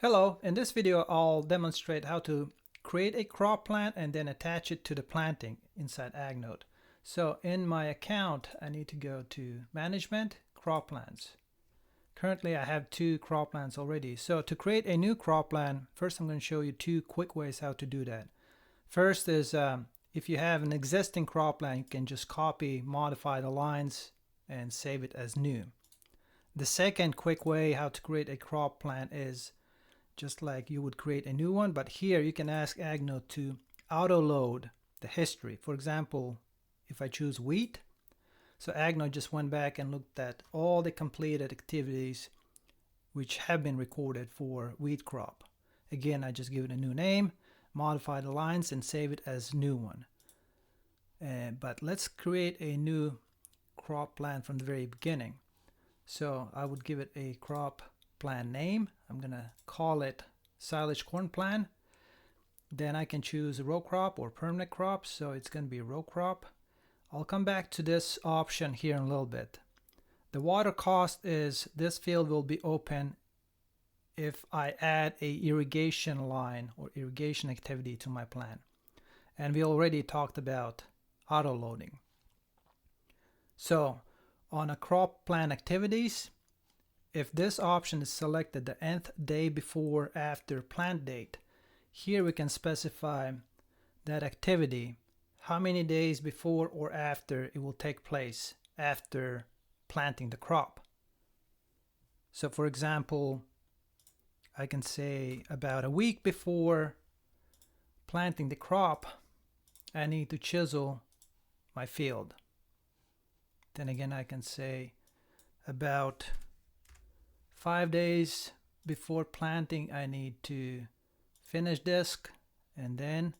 Hello, in this video I'll demonstrate how to create a crop plant and then attach it to the planting inside AgNote. So in my account I need to go to Management, Crop Plants. Currently I have two crop plants already. So to create a new crop plant, first I'm going to show you two quick ways how to do that. First is if you have an existing crop plant, you can just copy, modify the lines and save it as new. The second quick way how to create a crop plant is just like you would create a new one, but here you can ask AgNote to auto load the history. For example, if I choose wheat, so AgNote just went back and looked at all the completed activities which have been recorded for wheat crop. Again, I just give it a new name, modify the lines and save it as new one. But let's create a new crop plant from the very beginning. So I would give it a crop plant name. I'm gonna call it silage corn plant. Then I can choose row crop or permanent crop, so it's gonna be row crop. I'll come back to this option here in a little bit. The water cost is this field will be open if I add a irrigation line or irrigation activity to my plan. And we already talked about auto loading. So on a crop plant activities, if this option is selected the nth day before after plant date, here we can specify that activity, how many days before or after it will take place after planting the crop. So for example, I can say about a week before planting the crop, I need to chisel my field. Then again, I can say about 5 days before planting, I need to finish disc, and then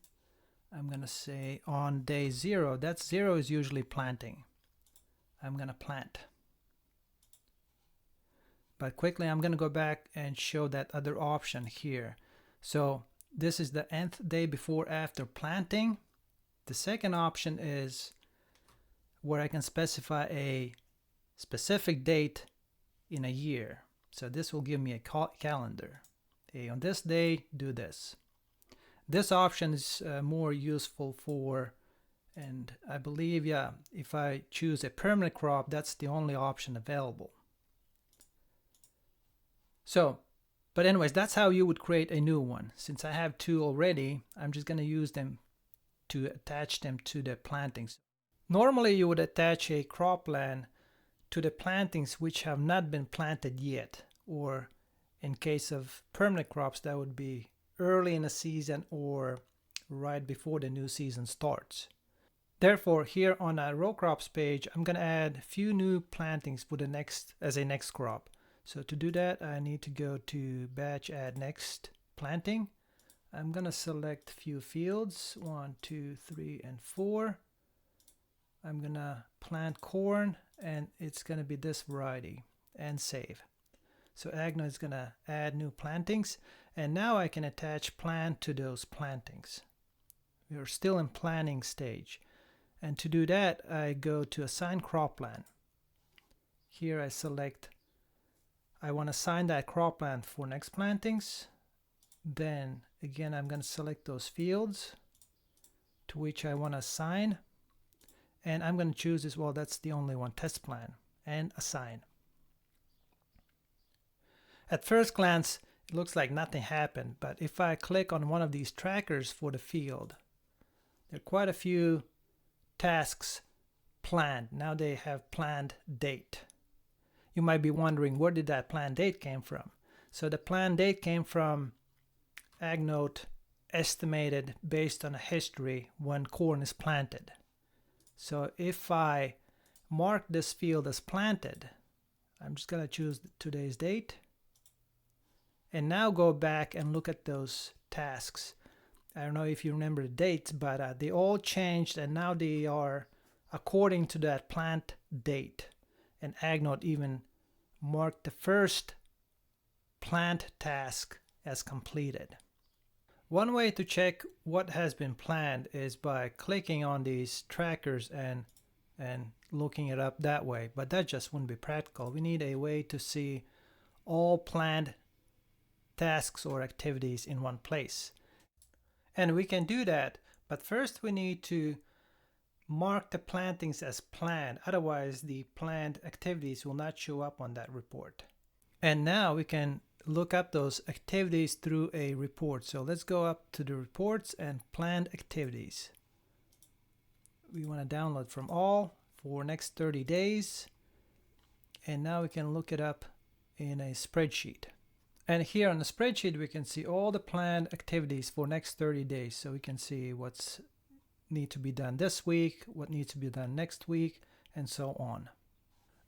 I'm gonna say on day 0, that's 0 is usually planting. I'm gonna plant. But quickly I'm gonna go back and show that other option here. So this is the nth day before after planting. The second option is where I can specify a specific date in a year. So this will give me a calendar. Hey, on this day, do this. This option is more useful for, and I believe, yeah, if I choose a permanent crop, that's the only option available. So, but anyways, that's how you would create a new one. Since I have two already, I'm just going to use them to attach them to the plantings. Normally, you would attach a crop plant to the plantings which have not been planted yet, or in case of permanent crops, that would be early in the season or right before the new season starts. Therefore, here on our row crops page, I'm going to add a few new plantings for the next as a next crop. So to do that, I need to go to batch add next planting. I'm going to select a few fields, 1, 2, 3, and 4. I'm going to plant corn, and it's going to be this variety, and save. So AgNote is going to add new plantings, and now I can attach plant to those plantings. We are still in planning stage, and to do that I go to assign crop plant. Here I select I want to assign that crop plant for next plantings. Then again I'm going to select those fields to which I want to assign, and I'm going to choose as well, that's the only one, test plan, and assign. At first glance, it looks like nothing happened, but if I click on one of these trackers for the field, there are quite a few tasks planned. Now they have planned date. You might be wondering, where did that planned date came from? So the planned date came from AgNote estimated based on a history when corn is planted. So if I mark this field as planted, I'm just going to choose today's date, and now go back and look at those tasks. I don't know if you remember the dates, but they all changed, and now they are according to that plant date. And AgNote even marked the first plant task as completed. One way to check what has been planned is by clicking on these trackers and looking it up that way, but that just wouldn't be practical. We need a way to see all planned tasks or activities in one place. And we can do that, but first we need to mark the plantings as planned, otherwise the planned activities will not show up on that report. And now we can look up those activities through a report. So let's go up to the reports and planned activities. We want to download from all for next 30 days. And now we can look it up in a spreadsheet. And here on the spreadsheet, we can see all the planned activities for next 30 days. So we can see what's need to be done this week, what needs to be done next week, and so on.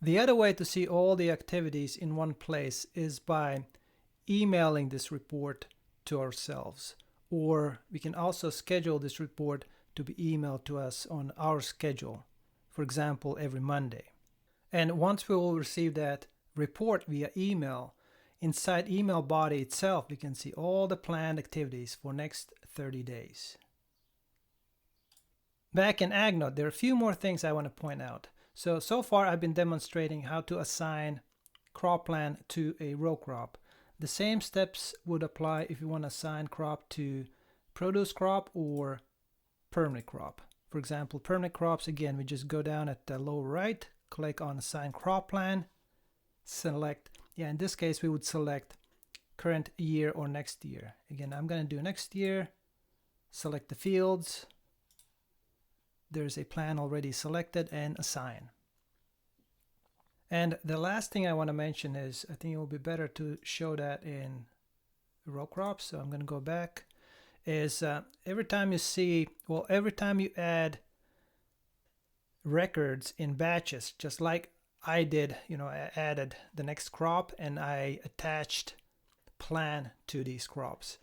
The other way to see all the activities in one place is by emailing this report to ourselves, or we can also schedule this report to be emailed to us on our schedule, for example, every Monday. And once we will receive that report via email, inside email body itself, we can see all the planned activities for next 30 days. Back in AgNote, there are a few more things I want to point out. So far I've been demonstrating how to assign cropland to a row crop. The same steps would apply if you want to assign crop to produce crop or permanent crop. For example, permanent crops, again, we just go down at the lower right, click on assign cropland, select, in this case we would select current year or next year. Again, I'm going to do next year, select the fields, there's a plan already selected, and assign. And the last thing I want to mention is, I think it will be better to show that in row crops. So I'm going to go back. Is every time you add records in batches, just like I did, I added the next crop and I attached plan to these crops.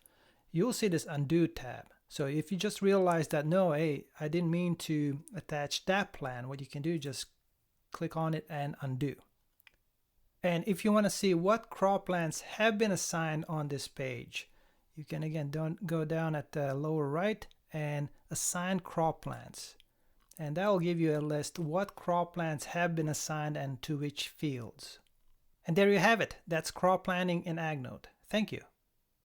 You'll see this undo tab. So if you just realize that, no, hey, I didn't mean to attach that plan, what you can do, just click on it and undo. And if you want to see what croplands have been assigned on this page, you can again go down at the lower right and assign croplands. And that will give you a list what croplands have been assigned and to which fields. And there you have it. That's crop planning in AgNote. Thank you.